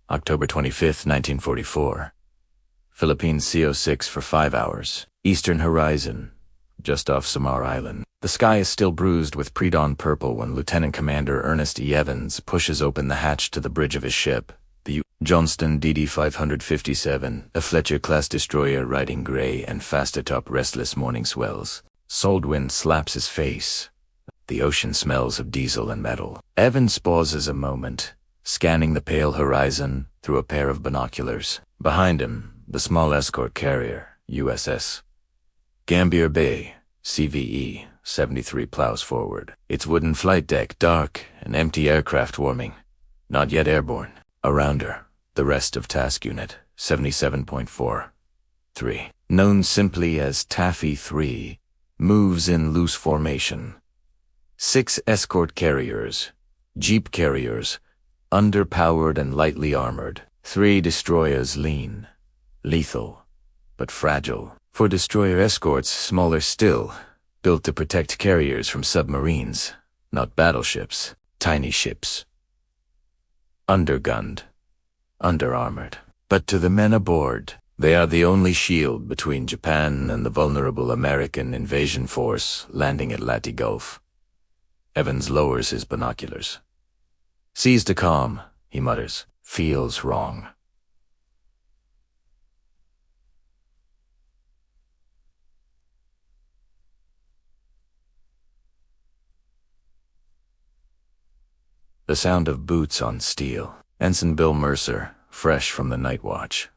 October 25, 1944. Philippines CO6 for 5 hours. Eastern horizon, just off Samar Island. The sky is still bruised with pre-dawn purple when Lieutenant Commander Ernest E. Evans pushes open the hatch to the bridge of his ship, the Johnston DD-557, a Fletcher-class destroyer riding gray and fast atop restless morning swells. Salt wind slaps his face. The ocean smells of diesel and metal. Evans pauses a moment, scanning the pale horizon through a pair of binoculars. Behind him, the small escort carrier, USS Gambier Bay, CVE 73 plows forward. Its wooden flight deck dark and empty aircraft warming. Not yet airborne. Around her, the rest of Task Unit 77.43, known simply as Taffy 3, moves in loose formation. 6 escort carriers, jeep carriers, underpowered and lightly armored. 3 destroyers lean, lethal, but fragile. 4 destroyer escorts, smaller still, built to protect carriers from submarines, not battleships, tiny ships. Undergunned, underarmored. But to the men aboard, they are the only shield between Japan and the vulnerable American invasion force landing at Leyte Gulf. Evans lowers his binoculars. Sees to calm, he mutters. Feels wrong. The sound of boots on steel. Ensign Bill Mercer, fresh from the night watch,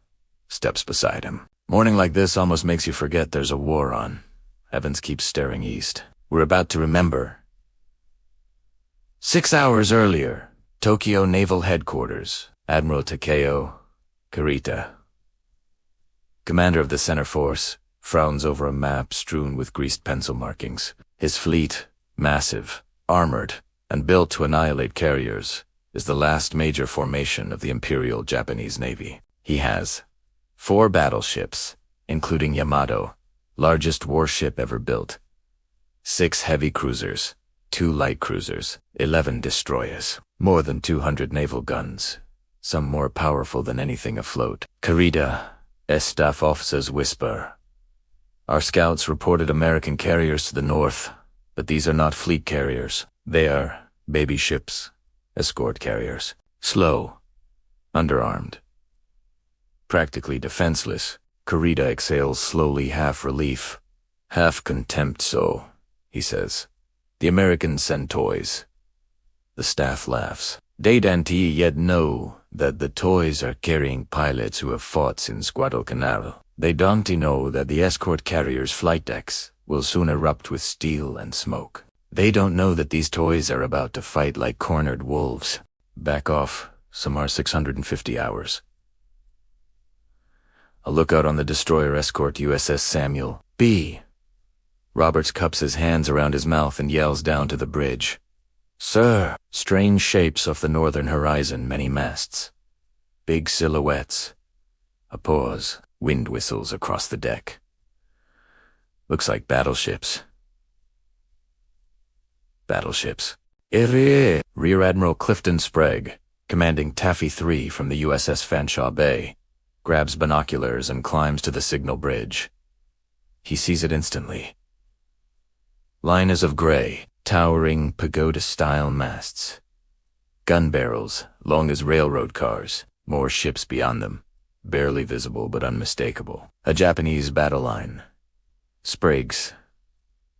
steps beside him. Morning like this almost makes you forget there's a war on. Evans keeps staring east. We're about to remember. 6 hours earlier, Tokyo Naval Headquarters, Admiral Takeo Kurita, commander of the center force, frowns over a map strewn with greased pencil markings. His fleet, massive, armored, and built to annihilate carriers, is the last major formation of the Imperial Japanese Navy. He has 4 battleships, including Yamato, largest warship ever built, 6 heavy cruisers, 2 light cruisers, 11 destroyers, more than 200 naval guns, some more powerful than anything afloat. Kurita, staff officers whisper. Our scouts reported American carriers to the north, but these are not fleet carriers. They are baby ships, escort carriers. Slow, underarmed, practically defenseless. Kurita exhales slowly, half relief, half contempt. So, he says, the Americans send toys. The staff laughs. They don't yet know that the toys are carrying pilots who have fought since Guadalcanal. They don't know that the escort carriers' flight decks will soon erupt with steel and smoke. They don't know that these toys are about to fight like cornered wolves. Back off, Samar 650 hours. A lookout on the destroyer escort USS Samuel B. Roberts cups his hands around his mouth and yells down to the bridge. Sir! Strange shapes off the northern horizon, many masts. Big silhouettes. A pause. Wind whistles across the deck. Looks like battleships. Battleships. Rear Admiral Clifton Sprague, commanding Taffy 3 from the USS Fanshawe Bay, grabs binoculars and climbs to the signal bridge. He sees it instantly. Liners of gray, towering pagoda-style masts. Gun barrels, long as railroad cars, more ships beyond them, barely visible but unmistakable. A Japanese battle line. Sprague's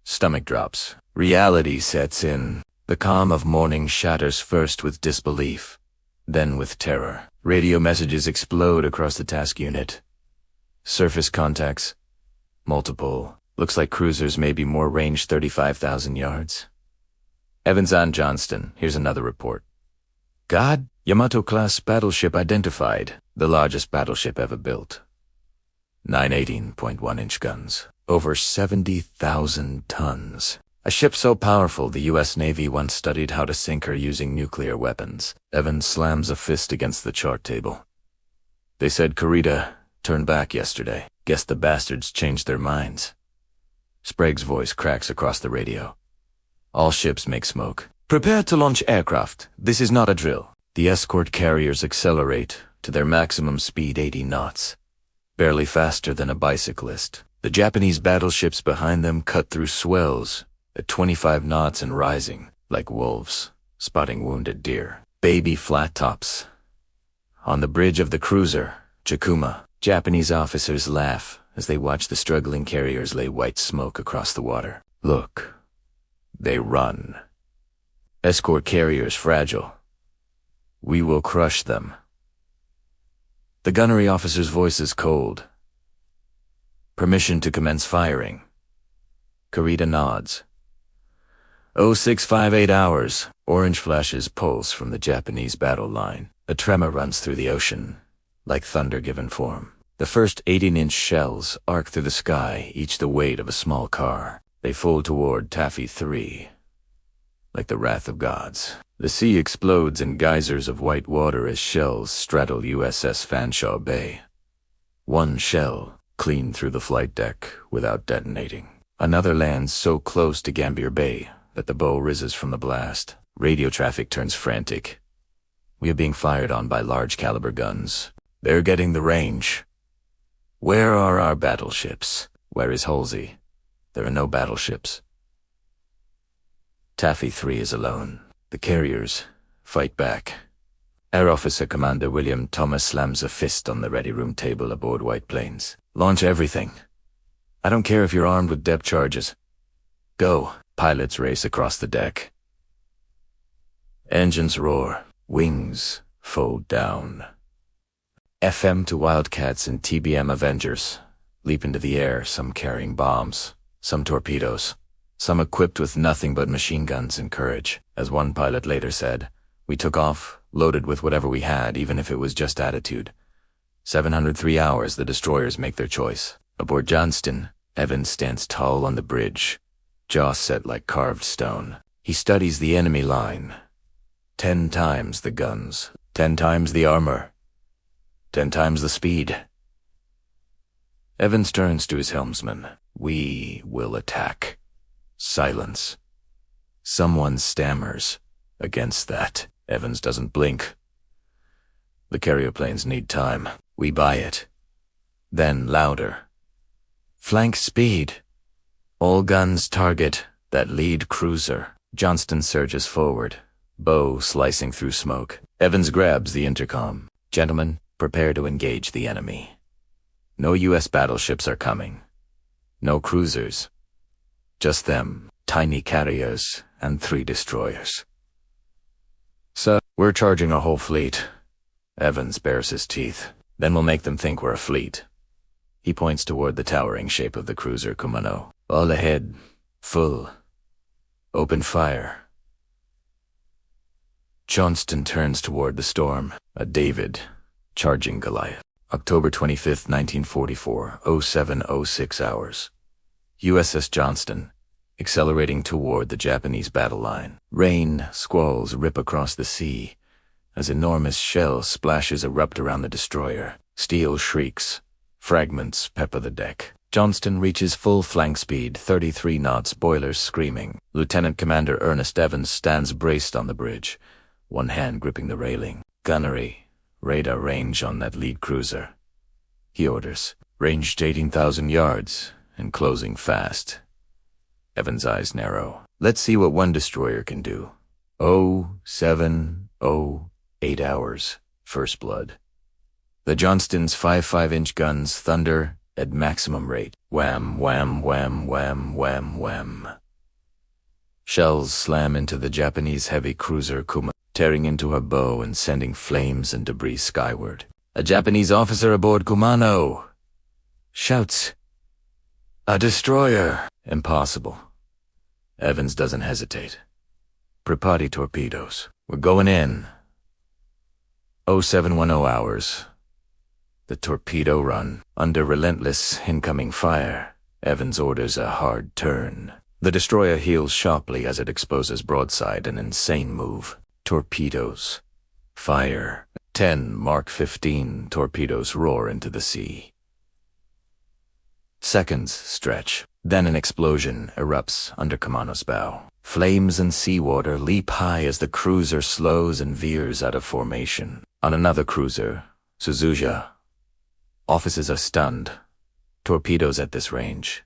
stomach drops. Reality sets in. The calm of morning shatters first with disbelief, then with terror. Radio messages explode across the task unit. Surface contacts. Multiple. Looks like cruisers may be more range 35,000 yards. Evans on Johnston. Here's another report. God, Yamato-class battleship identified. The largest battleship ever built. 9 18.1-inch guns. Over 70,000 tons. A ship so powerful the U.S. Navy once studied how to sink her using nuclear weapons. Evans slams a fist against the chart table. They said Kurita turned back yesterday. Guess the bastards changed their minds. Sprague's voice cracks across the radio. All ships make smoke. Prepare to launch aircraft. This is not a drill. The escort carriers accelerate, to their maximum speed 80 knots, barely faster than a bicyclist. The Japanese battleships behind them cut through swells at 25 knots and rising, like wolves spotting wounded deer. Baby flattops. On the bridge of the cruiser, Chikuma, Japanese officers laugh as they watch the struggling carriers lay white smoke across the water. Look, they run. Escort carriers fragile. We will crush them. The gunnery officer's voice is cold. Permission to commence firing. Kurita nods. 0658 hours. Orange flashes pulse from the Japanese battle line. A tremor runs through the ocean, like thunder given form. The first 18-inch shells arc through the sky, each the weight of a small car. They fold toward Taffy 3, like the wrath of gods. The sea explodes in geysers of white water as shells straddle USS Fanshawe Bay. One shell clean through the flight deck without detonating. Another lands so close to Gambier Bay that the bow rises from the blast. Radio traffic turns frantic. We are being fired on by large-caliber guns. They're getting the range. Where are our battleships? Where is Halsey? There are no battleships. Taffy 3 is alone. The carriers fight back. Air Officer Commander William Thomas slams a fist on the ready room table aboard White Plains. Launch everything. I don't care if you're armed with depth charges. Go. Pilots race across the deck. Engines roar. Wings fold down. FM to Wildcats and TBM Avengers leap into the air, some carrying bombs, some torpedoes, some equipped with nothing but machine guns and courage. As one pilot later said, we took off, loaded with whatever we had, even if it was just attitude. 703 hours, the destroyers make their choice. Aboard Johnston, Evans stands tall on the bridge, jaw set like carved stone. He studies the enemy line. 10 times the guns, 10 times the armor, 10 times the speed. Evans turns to his helmsman. We will attack. Silence. Someone stammers. Against that, Evans doesn't blink. The carrier planes need time. We buy it. Then louder. Flank speed. All guns target that lead cruiser. Johnston surges forward, bow slicing through smoke. Evans grabs the intercom. Gentlemen, prepare to engage the enemy. No U.S. battleships are coming. No cruisers. Just them, tiny carriers, and 3 destroyers. So, we're charging a whole fleet. Evans bares his teeth. Then we'll make them think we're a fleet. He points toward the towering shape of the cruiser Kumano. All ahead. Full. Open fire. Johnston turns toward the storm. A David, charging Goliath. October 25th, 1944, 0706 hours. USS Johnston, accelerating toward the Japanese battle line. Rain, squalls rip across the sea as enormous shell splashes erupt around the destroyer. Steel shrieks. Fragments pepper the deck. Johnston reaches full flank speed, 33 knots, boilers screaming. Lieutenant Commander Ernest Evans stands braced on the bridge, one hand gripping the railing. Gunnery, radar range on that lead cruiser. He orders, ranged 18,000 yards and closing fast. Evans' eyes narrow. Let's see what one destroyer can do. 0708 hours, first blood. The Johnston's 5.5-inch guns thunder at maximum rate. Wham, wham, wham, wham, wham, wham. Shells slam into the Japanese heavy cruiser Kuma, tearing into her bow and sending flames and debris skyward. A Japanese officer aboard Kumano shouts, "A destroyer!" Impossible. Evans doesn't hesitate. Pripati torpedoes. We're going in. 0710 hours. The torpedo run. Under relentless incoming fire, Evans orders a hard turn. The destroyer heels sharply as it exposes broadside, an insane move. Torpedoes. Fire. 10 Mark 15 torpedoes roar into the sea. Seconds stretch. Then an explosion erupts under Kumano's bow. Flames and seawater leap high as the cruiser slows and veers out of formation. On another cruiser, Suzuja. Officers are stunned. Torpedoes at this range.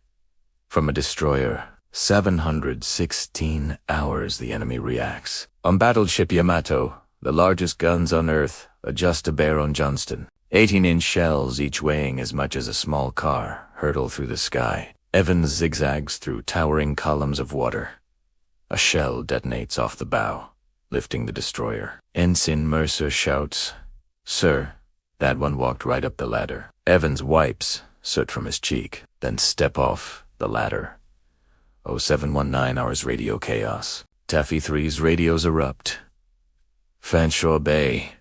From a destroyer, 716 hours the enemy reacts. On battleship Yamato, the largest guns on Earth, adjust to bear on Johnston. 18-inch shells, each weighing as much as a small car, hurtle through the sky. Evans zigzags through towering columns of water. A shell detonates off the bow, lifting the destroyer. Ensign Mercer shouts, "Sir, that one walked right up the ladder." Evans wipes soot from his cheek, then step off the ladder. 0719 hours radio chaos. Taffy 3's radios erupt. Fanshawe Bay.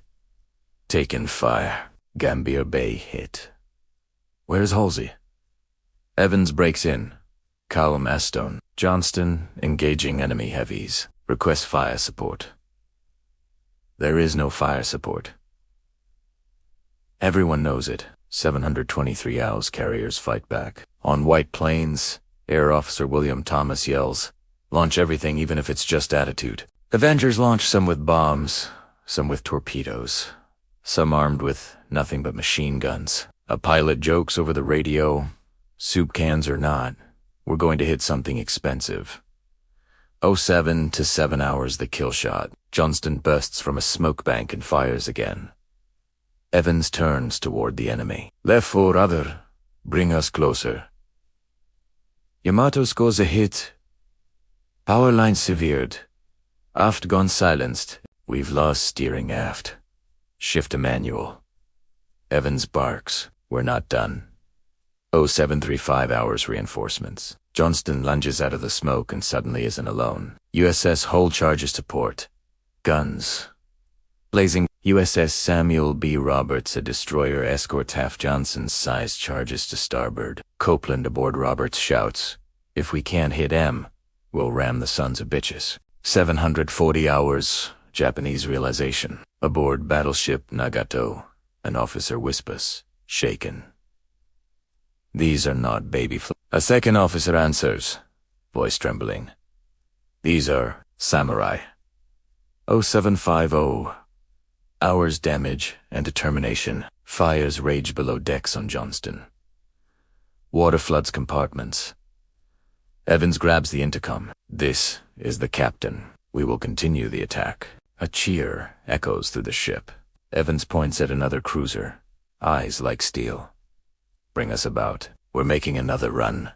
Taken fire. Gambier Bay hit. Where's Halsey? Evans breaks in. Calum Astone. Johnston engaging enemy heavies. Request fire support. There is no fire support. Everyone knows it. 723 Owls carriers fight back. On White Plains, Air Officer William Thomas yells, "Launch everything even if it's just attitude." Avengers launch some with bombs, some with torpedoes, some armed with nothing but machine guns. A pilot jokes over the radio, "Soup cans or not, we're going to hit something expensive." 07 to 7 hours the kill shot. Johnston bursts from a smoke bank and fires again. Evans turns toward the enemy. "Left 4 other. Bring us closer." Yamato scores a hit. Power line severed. Aft gun silenced. We've lost steering aft. Shift to manual. Evans barks. We're not done. 0735 hours reinforcements. Johnston lunges out of the smoke and suddenly isn't alone. USS Hull charges to port. Guns. Blazing. USS Samuel B. Roberts, a destroyer escort half Johnson's size, charges to starboard. Copeland aboard Roberts shouts, "If we can't hit M, we'll ram the sons of bitches." 740 hours, Japanese realization. Aboard battleship Nagato, an officer whispers, shaken. "These are not baby A second officer answers, voice trembling. "These are samurai." 0750. Hours damage and determination. Fires rage below decks on Johnston. Water floods compartments. Evans grabs the intercom. "This is the captain. We will continue the attack." A cheer echoes through the ship. Evans points at another cruiser, eyes like steel. "Bring us about. We're making another run."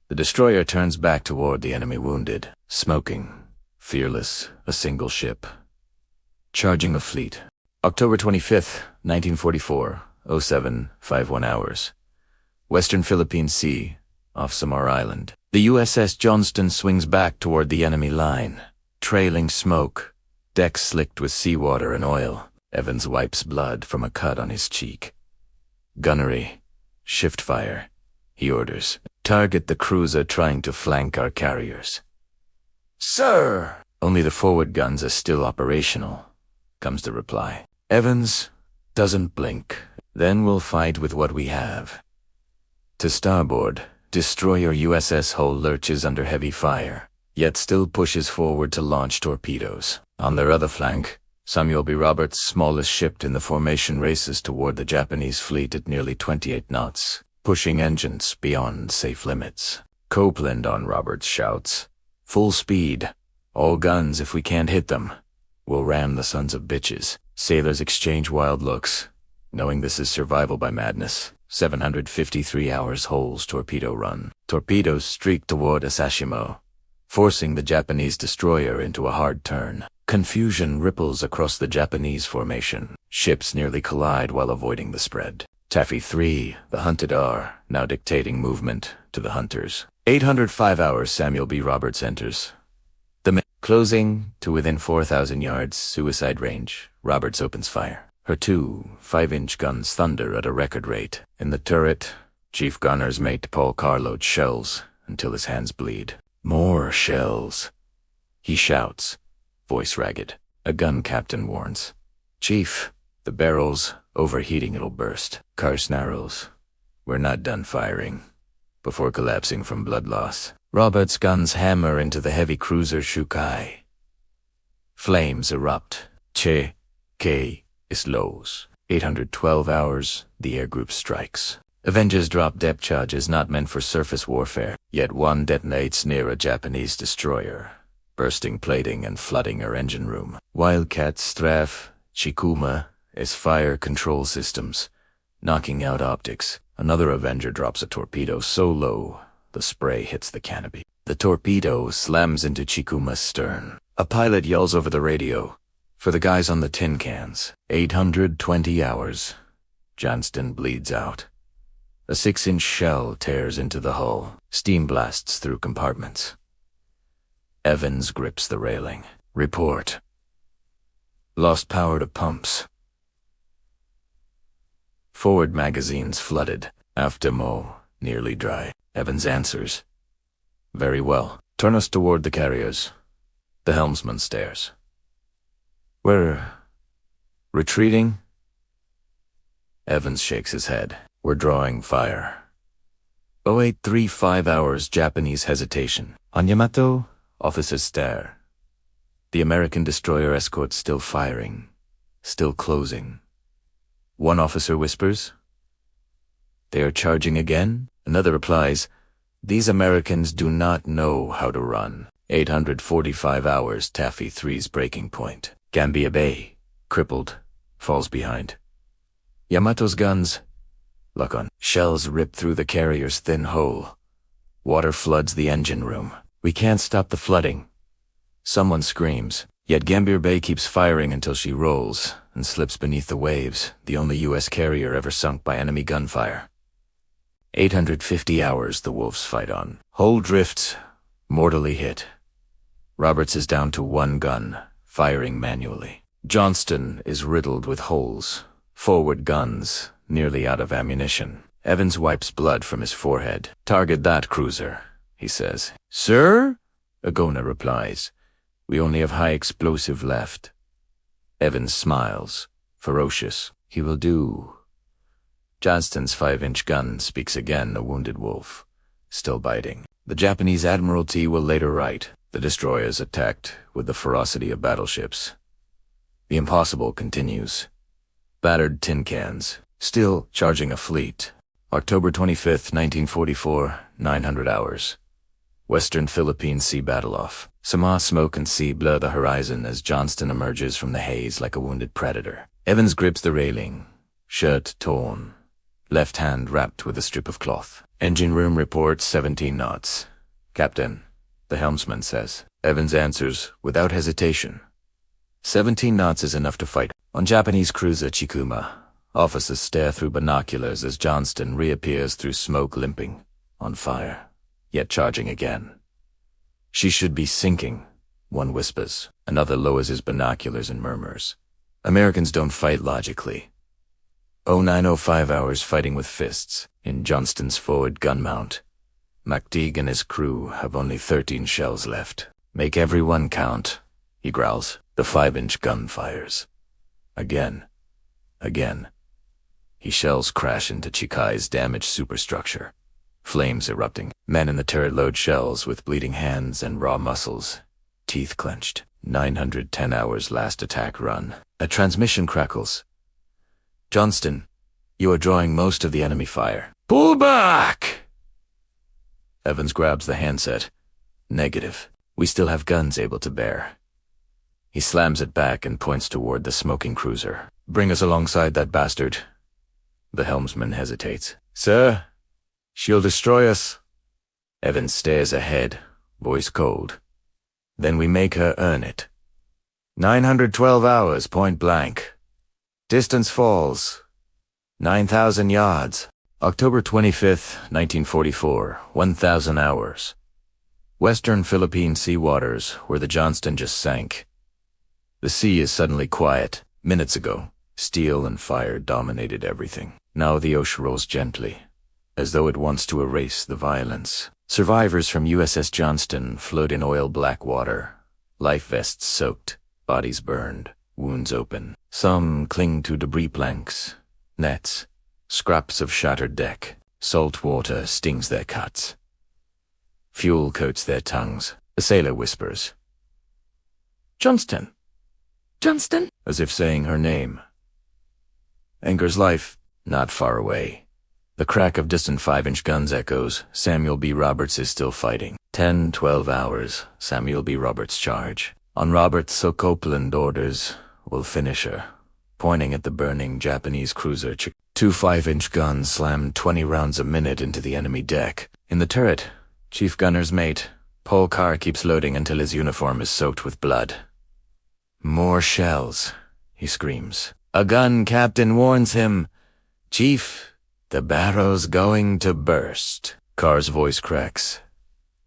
The destroyer turns back toward the enemy wounded, smoking, fearless, a single ship. Charging a fleet. October 25th, 1944, 0751 hours. Western Philippine Sea, off Samar Island. The USS Johnston swings back toward the enemy line. Trailing smoke, decks slicked with seawater and oil. Evans wipes blood from a cut on his cheek. "Gunnery, shift fire," he orders. "Target the cruiser trying to flank our carriers." "Sir!" "Only the forward guns are still operational," comes the reply. Evans doesn't blink. "Then we'll fight with what we have." To starboard, destroyer USS Hull lurches under heavy fire, yet still pushes forward to launch torpedoes. On their other flank, Samuel B. Roberts' smallest ship in the formation races toward the Japanese fleet at nearly 28 knots, pushing engines beyond safe limits. Copeland on Roberts shouts, "Full speed. All guns if we can't hit them. We'll ram the sons of bitches." Sailors exchange wild looks, knowing this is survival by madness. 753 hours Hull's torpedo run. Torpedoes streak toward Asashimo, forcing the Japanese destroyer into a hard turn. Confusion ripples across the Japanese formation. Ships nearly collide while avoiding the spread. Taffy 3, the hunted are, now dictating movement to the hunters. 805 hours Samuel B. Roberts enters. Closing to within 4,000 yards suicide range, Roberts opens fire. Her 2 5-inch guns thunder at a record rate. In the turret, Chief Gunner's mate Paul Carload shells until his hands bleed. "More shells," he shouts, voice ragged. A gun captain warns, "Chief, the barrel's overheating, it'll burst." Car snarls, "We're not done firing," before collapsing from blood loss. Roberts' guns hammer into the heavy cruiser Shukai. Flames erupt. Che, K, It lows. 812 hours, the air group strikes. Avengers drop depth charges not meant for surface warfare, yet one detonates near a Japanese destroyer, bursting plating and flooding her engine room. Wildcat strafe Chikuma is fire control systems, knocking out optics. Another Avenger drops a torpedo so low, the spray hits the canopy. The torpedo slams into Chikuma's stern. A pilot yells over the radio, "For the guys on the tin cans." 820 hours. Johnston bleeds out. A 6-inch shell tears into the hull. Steam blasts through compartments. Evans grips the railing. Report. Lost power to pumps. Forward magazines flooded. Aftermo nearly dry. Evans answers. Very well. Turn us toward the carriers. The helmsman stares. We're retreating? Evans shakes his head. We're drawing fire. 0835 hours Japanese hesitation. On Yamato, officers stare. The American destroyer Escort still firing. Still closing. One officer whispers, "They are charging again?" Another replies, "These Americans do not know how to run." 845 hours Taffy 3's breaking point. Gambia Bay, crippled, falls behind. Yamato's guns, lock on. Shells rip through the carrier's thin hull. Water floods the engine room. We can't stop the flooding. Someone screams, yet Gambia Bay keeps firing until she rolls and slips beneath the waves, the only U.S. carrier ever sunk by enemy gunfire. 850 hours the wolves fight on. Hull drifts, mortally hit. Roberts is down to one gun, firing manually. Johnston is riddled with holes. Forward guns, nearly out of ammunition. Evans wipes blood from his forehead. "Target that cruiser," he says. "Sir?" Agona replies. "We only have high explosive left." Evans smiles. Ferocious. He will do. Johnston's 5-inch gun speaks again, a wounded wolf, still biting. The Japanese Admiralty will later write, "The destroyers attacked with the ferocity of battleships." The impossible continues. Battered tin cans, still charging a fleet. October 25th, 1944, 900 hours. Western Philippine Sea battle-off. Samar smoke and sea blur the horizon as Johnston emerges from the haze like a wounded predator. Evans grips the railing, shirt torn, left hand wrapped with a strip of cloth. Engine room reports 17 knots. "Captain," the helmsman says. Evans answers without hesitation. 17 knots is enough to fight. On Japanese cruiser Chikuma, officers stare through binoculars as Johnston reappears through smoke, limping, on fire, yet charging again. "She should be sinking," one whispers. Another lowers his binoculars and murmurs. Americans don't fight logically. 0905 hours fighting with fists in Johnston's forward gun mount. MacDeague and his crew have only 13 shells left. "Make every one count," he growls. The 5-inch gun fires. Again. Again. His shells crash into Chikai's damaged superstructure. Flames erupting. Men in the turret load shells with bleeding hands and raw muscles. Teeth clenched. 910 hours last attack run. A transmission crackles. "Johnston, you are drawing most of the enemy fire." "Pull back!" Evans grabs the handset. "Negative. We still have guns able to bear." He slams it back and points toward the smoking cruiser. "Bring us alongside that bastard." The helmsman hesitates. "Sir, she'll destroy us." Evans stares ahead, voice cold. "Then we make her earn it." 912 hours, point blank. Distance falls. 9,000 yards. October 25th, 1944, 1,000 hours. Western Philippine sea waters, where the Johnston just sank. The sea is suddenly quiet. Minutes ago, steel and fire dominated everything. Now the ocean rolls gently, as though it wants to erase the violence. Survivors from USS Johnston float in oil-black water, life vests soaked, bodies burned, wounds open. Some cling to debris planks, nets, scraps of shattered deck. Salt water stings their cuts. Fuel coats their tongues. A sailor whispers, "Johnston! Johnston?" as if saying her name. Anchor's life, not far away. The crack of distant 5-inch guns echoes. Samuel B. Roberts is still fighting. 10, 12 hours. Samuel B. Roberts' charge. On Roberts, so Copeland orders, we'll finish her. Pointing at the burning Japanese cruiser, two 5-inch guns slammed 20 rounds a minute into the enemy deck. In the turret, Chief Gunner's mate, Paul Carr, keeps loading until his uniform is soaked with blood. More shells, he screams. A gun captain warns him, Chief, the barrow's going to burst. Carr's voice cracks.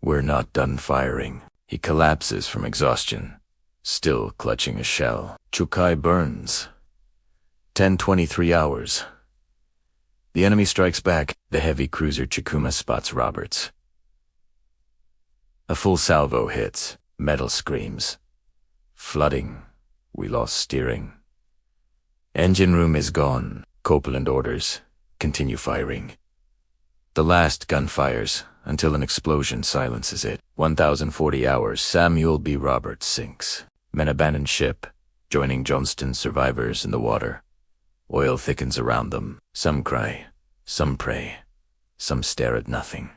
We're not done firing. He collapses from exhaustion, still clutching a shell. Chukai burns. 10:23 hours. The enemy strikes back. The heavy cruiser Chikuma spots Roberts. A full salvo hits. Metal screams. Flooding. We lost steering. Engine room is gone. Copeland orders. Continue firing. The last gun fires until an explosion silences it. 1,040 hours. Samuel B. Roberts sinks. Men abandon ship, joining Johnston's survivors in the water. Oil thickens around them. Some cry, some pray, some stare at nothing.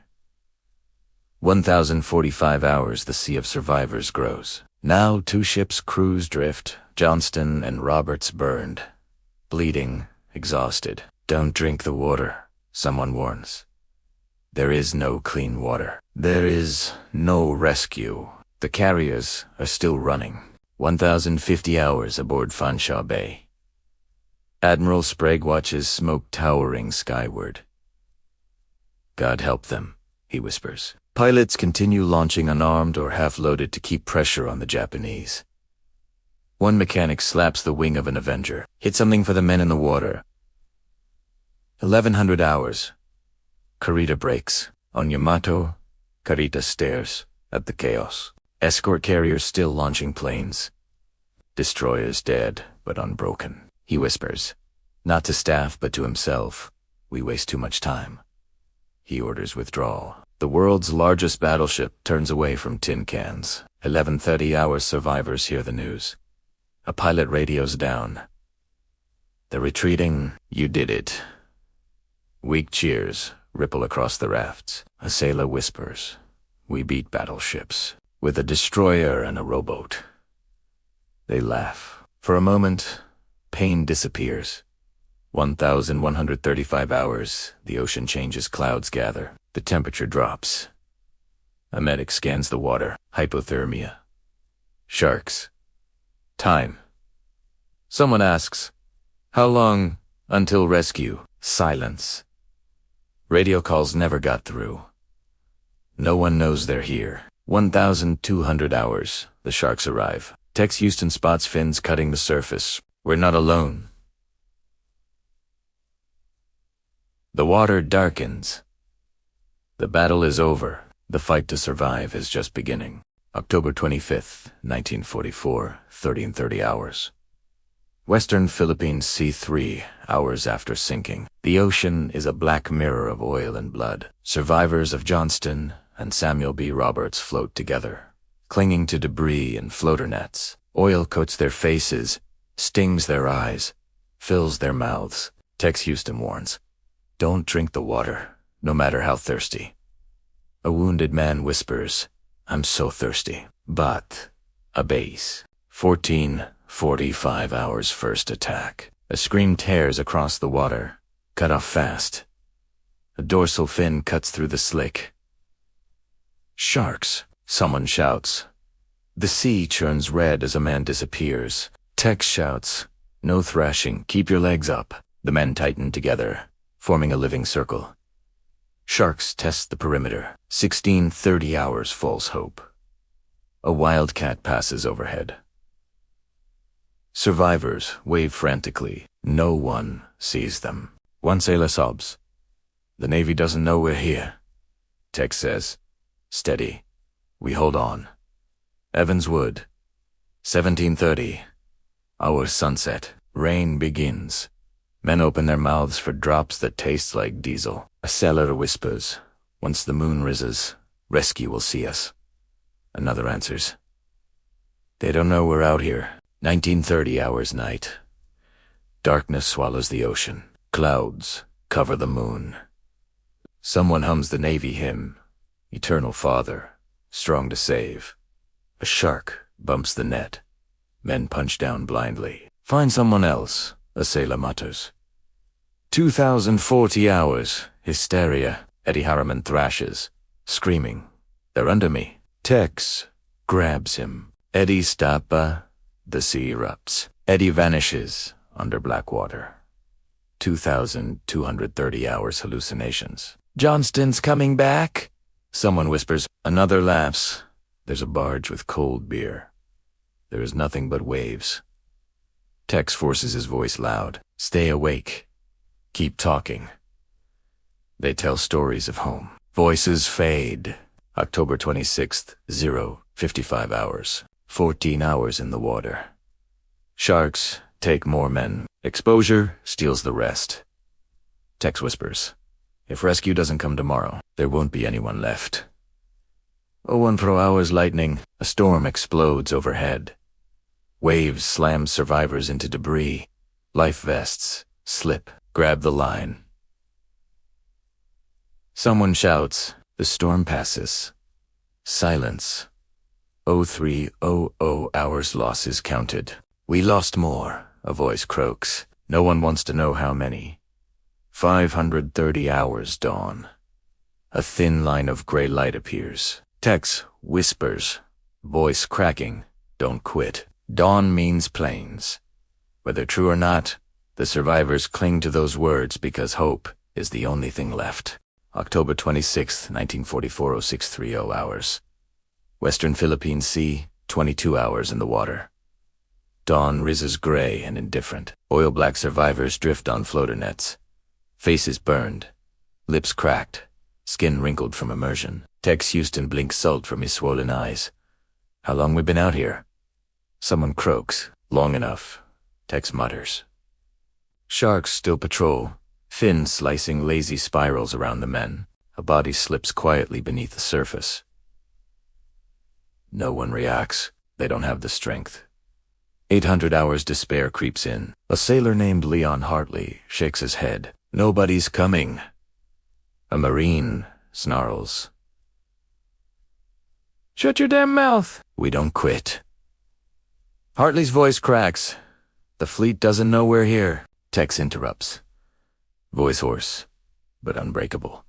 1,045 hours. The sea of survivors grows. Now 2 ships' crews drift. Johnston and Roberts burned. Bleeding, exhausted. Don't drink the water, someone warns. There is no clean water. There is no rescue. The carriers are still running. 1,050 hours aboard Fanshawe Bay. Admiral Sprague watches smoke towering skyward. God help them, he whispers. Pilots continue launching unarmed or half-loaded to keep pressure on the Japanese. One mechanic slaps the wing of an Avenger. Hit something for the men in the water. 1,100 hours. Kurita breaks. On Yamato, Kurita stares at the chaos. Escort carriers still launching planes. Destroyers dead, but unbroken. He whispers, not to staff but to himself. We waste too much time. He orders withdrawal. The world's largest battleship turns away from tin cans. 11:30 hours. Survivors hear the news. A pilot radios down. They're retreating. You did it. Weak cheers ripple across the rafts. A sailor whispers, we beat battleships with a destroyer and a rowboat. They laugh. For a moment, pain disappears. 1,135 hours. The ocean changes. Clouds gather. The temperature drops. A medic scans the water. Hypothermia. Sharks. Time. Someone asks, how long until rescue? Silence. Radio calls never got through. No one knows they're here. 1,200 hours. The sharks arrive. Tex Houston spots fins cutting the surface. We're not alone. The water darkens. The battle is over. The fight to survive is just beginning. October 25th, 1944, 13:30 hours. Western Philippines Sea 3 hours after sinking. The ocean is a black mirror of oil and blood. Survivors of Johnston and Samuel B. Roberts float together, clinging to debris and floater nets. Oil coats their faces, stings their eyes, fills their mouths. Tex Houston warns, don't drink the water, no matter how thirsty. A wounded man whispers, I'm so thirsty. But a base. 14:45 hours. First attack. A scream tears across the water, cut off fast. A dorsal fin cuts through the slick. Sharks, someone shouts. The sea churns red as a man disappears. Tex shouts, no thrashing, keep your legs up. The men tighten together, forming a living circle. Sharks test the perimeter. 16:30 hours. False hope. A wildcat passes overhead. Survivors wave frantically. No one sees them. One sailor sobs. The Navy doesn't know we're here. Tex says, steady. We hold on. Evans Wood. 17:30. Our sunset. Rain begins. Men open their mouths for drops that taste like diesel. A sailor whispers, once the moon rises, rescue will see us. Another answers, they don't know we're out here. 19:30 hours night. Darkness swallows the ocean. Clouds cover the moon. Someone hums the Navy hymn. Eternal Father, strong to save. A shark bumps the net. Men punch down blindly. Find someone else, a sailor mutters. 2,040 hours, hysteria. Eddie Harriman thrashes, screaming. They're under me. Tex grabs him. Eddie stappa. The sea erupts. Eddie vanishes under black water. 2,230 hours hallucinations. Johnston's coming back? Someone whispers. Another laughs. There's a barge with cold beer. There is nothing but waves. Tex forces his voice loud. Stay awake. Keep talking. They tell stories of home. Voices fade. October 26th, 0:55 hours. 14 hours in the water. Sharks take more men. Exposure steals the rest. Tex whispers. If rescue doesn't come tomorrow, there won't be anyone left. 014 hours lightning. A storm explodes overhead. Waves slam survivors into debris. Life vests slip. Grab the line. Someone shouts. The storm passes. Silence. 0300 hours loss is counted. We lost more, a voice croaks. No one wants to know how many. 530 hours dawn. A thin line of gray light appears. Tex whispers, voice cracking. Don't quit. Dawn means planes. Whether true or not, the survivors cling to those words because hope is the only thing left. October 26th, 1944, 0630 hours. Western Philippine Sea, 22 hours in the water. Dawn rises gray and indifferent. Oil-black survivors drift on floater nets. Faces burned. Lips cracked. Skin wrinkled from immersion. Tex Houston blinks salt from his swollen eyes. How long we been out here? Someone croaks. Long enough. Tex mutters. Sharks still patrol. Fins slicing lazy spirals around the men. A body slips quietly beneath the surface. No one reacts. They don't have the strength. 800 hours despair creeps in. A sailor named Leon Hartley shakes his head. Nobody's coming. A Marine snarls. Shut your damn mouth. We don't quit. Hartley's voice cracks. The fleet doesn't know we're here. Tex interrupts. Voice hoarse, but unbreakable.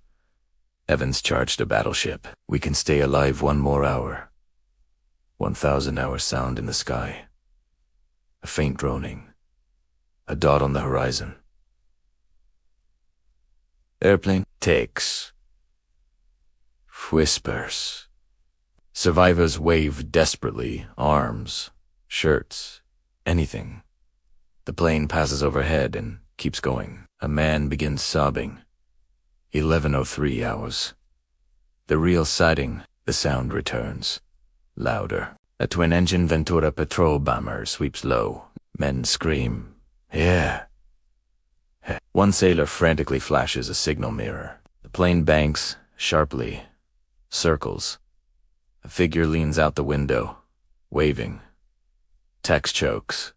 Evans charged a battleship. We can stay alive one more hour. 1,000 hours sound in the sky. A faint droning. A dot on the horizon. Airplane. Tex. Whispers. Survivors wave desperately. Arms. Shirts. Anything. The plane passes overhead and keeps going. A man begins sobbing. 11:03 hours. The real sighting. The sound returns. Louder. A twin-engine Ventura patrol bomber sweeps low. Men scream. Yeah. One sailor frantically flashes a signal mirror. The plane banks sharply. Circles. A figure leans out the window, waving. Tex chokes.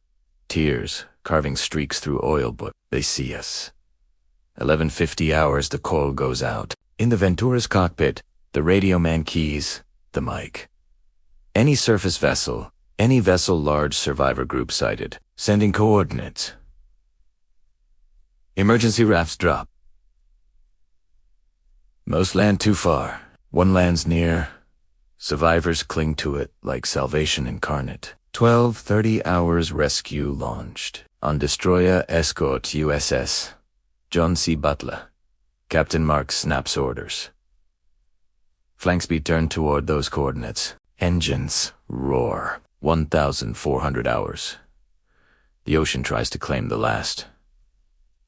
Tears carving streaks through oil, but they see us. 11:50 hours, the call goes out. In the Ventura's cockpit, the radio man keys the mic. Any surface vessel, any vessel large survivor group sighted, sending coordinates. Emergency rafts drop. Most land too far. One lands near. Survivors cling to it like salvation incarnate. 12:30 hours, rescue launched. On destroyer Escort USS Johnston. Captain Mark snaps orders. Flank speed turned toward those coordinates. Engines roar. 1,400 hours. The ocean tries to claim the last.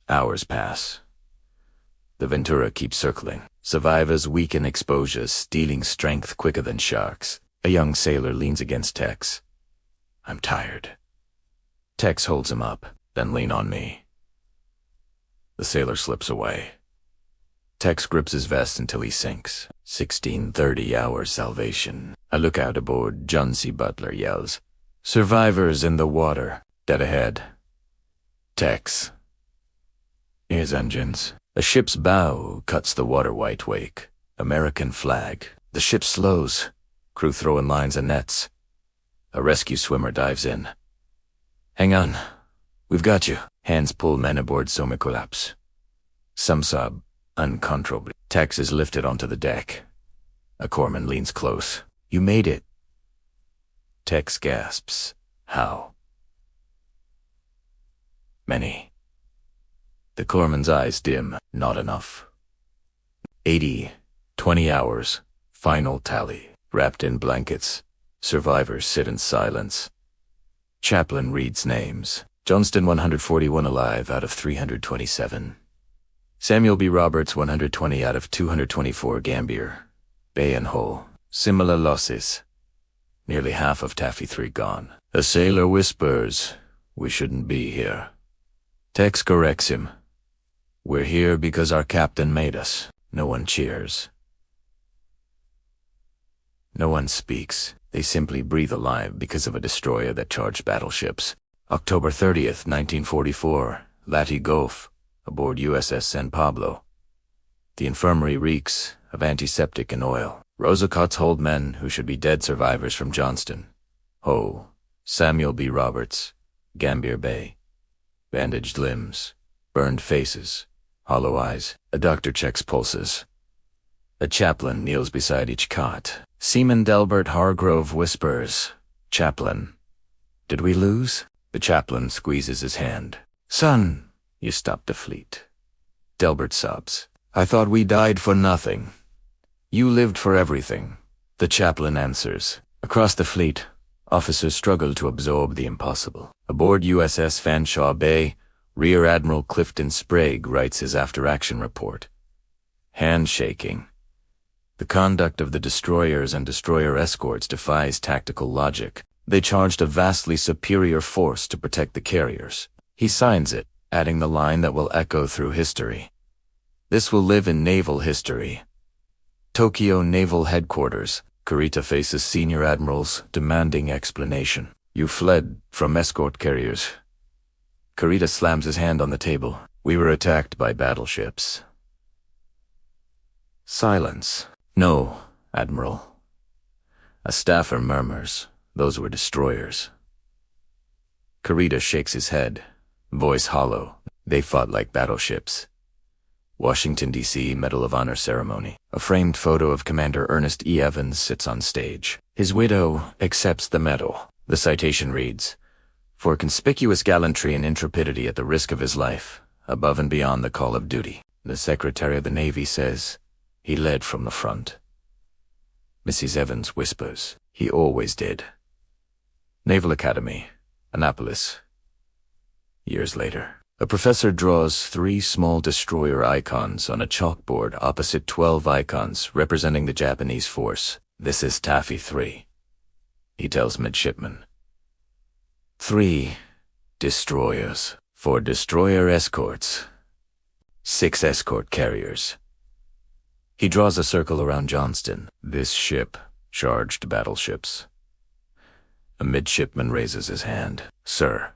Hours pass. The Ventura keeps circling. Survivors weaken exposure, stealing strength quicker than sharks. A young sailor leans against Tex. I'm tired. Tex holds him up, then lean on me. The sailor slips away. Tex grips his vest until he sinks. 16:30 hours salvation. I look out aboard. John C. Butler yells. Survivors in the water. Dead ahead. Tex. Here's engines. A ship's bow cuts the water-white wake. American flag. The ship slows. Crew throw in lines and nets. A rescue swimmer dives in. Hang on. We've got you. Hands pull men aboard Soma collapse. Some sob, uncontrollably. Tex is lifted onto the deck. A corpsman leans close. You made it. Tex gasps. How? Many. The corpsman's eyes dim. Not enough. 20 hours. Final tally. Wrapped in blankets. Survivors sit in silence. Chaplain reads names. Johnston 141 alive out of 327. Samuel B. Roberts 120 out of 224 Gambier. Bay and Hull. Similar losses. Nearly half of Taffy 3 gone. A sailor whispers, we shouldn't be here. Tex corrects him. We're here because our captain made us. No one cheers. No one speaks. They simply breathe alive because of a destroyer that charged battleships. October 30th, 1944, Leyte Gulf, aboard USS San Pablo. The infirmary reeks of antiseptic and oil. Rosacott's hold men who should be dead survivors from Johnston. Ho, Samuel B. Roberts, Gambier Bay. Bandaged limbs, burned faces, hollow eyes. A doctor checks pulses. A chaplain kneels beside each cot. Seaman Delbert Hargrove whispers, Chaplain, did we lose? The chaplain squeezes his hand. Son, you stopped the fleet. Delbert sobs. I thought we died for nothing. You lived for everything. The chaplain answers. Across the fleet, officers struggle to absorb the impossible. Aboard USS Fanshawe Bay, Rear Admiral Clifton Sprague writes his after-action report. Handshaking. The conduct of the destroyers and destroyer escorts defies tactical logic. They charged a vastly superior force to protect the carriers. He signs it, adding the line that will echo through history. This will live in naval history. Tokyo Naval Headquarters. Kurita faces senior admirals, demanding explanation. You fled from escort carriers. Kurita slams his hand on the table. We were attacked by battleships. Silence. No, Admiral. A staffer murmurs. Those were destroyers. Kurita shakes his head, voice hollow. They fought like battleships. Washington, D.C. Medal of Honor ceremony. A framed photo of Commander Ernest E. Evans sits on stage. His widow accepts the medal. The citation reads, for conspicuous gallantry and intrepidity at the risk of his life, above and beyond the call of duty. The Secretary of the Navy says, he led from the front. Mrs. Evans whispers, he always did. Naval Academy, Annapolis. Years later, a professor draws 3 small destroyer icons on a chalkboard opposite 12 icons representing the Japanese force. This is Taffy 3. He tells midshipmen. 3 destroyers. 4 destroyer escorts. 6 escort carriers. He draws a circle around Johnston. This ship charged battleships. A midshipman raises his hand. Sir.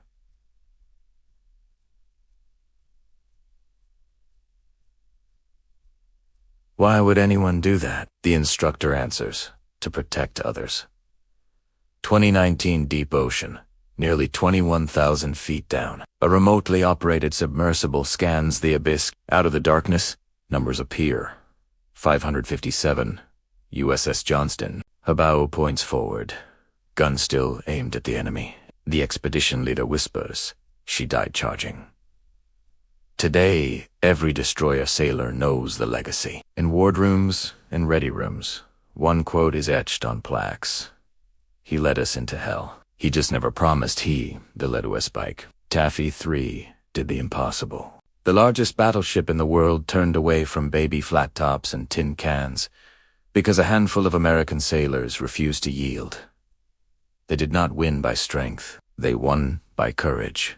Why would anyone do that? The instructor answers. To protect others. 2019 deep ocean. Nearly 21,000 feet down. A remotely operated submersible scans the abyss. Out of the darkness, numbers appear. 557. USS Johnston. Her bow points forward. Gun still aimed at the enemy. The expedition leader whispers. She died charging. Today, every destroyer sailor knows the legacy. In wardrooms and ready rooms, one quote is etched on plaques. He led us into hell. He just never promised he, the led us spike. Taffy 3 did the impossible. The largest battleship in the world turned away from baby flattops and tin cans because a handful of American sailors refused to yield. They did not win by strength. They won by courage.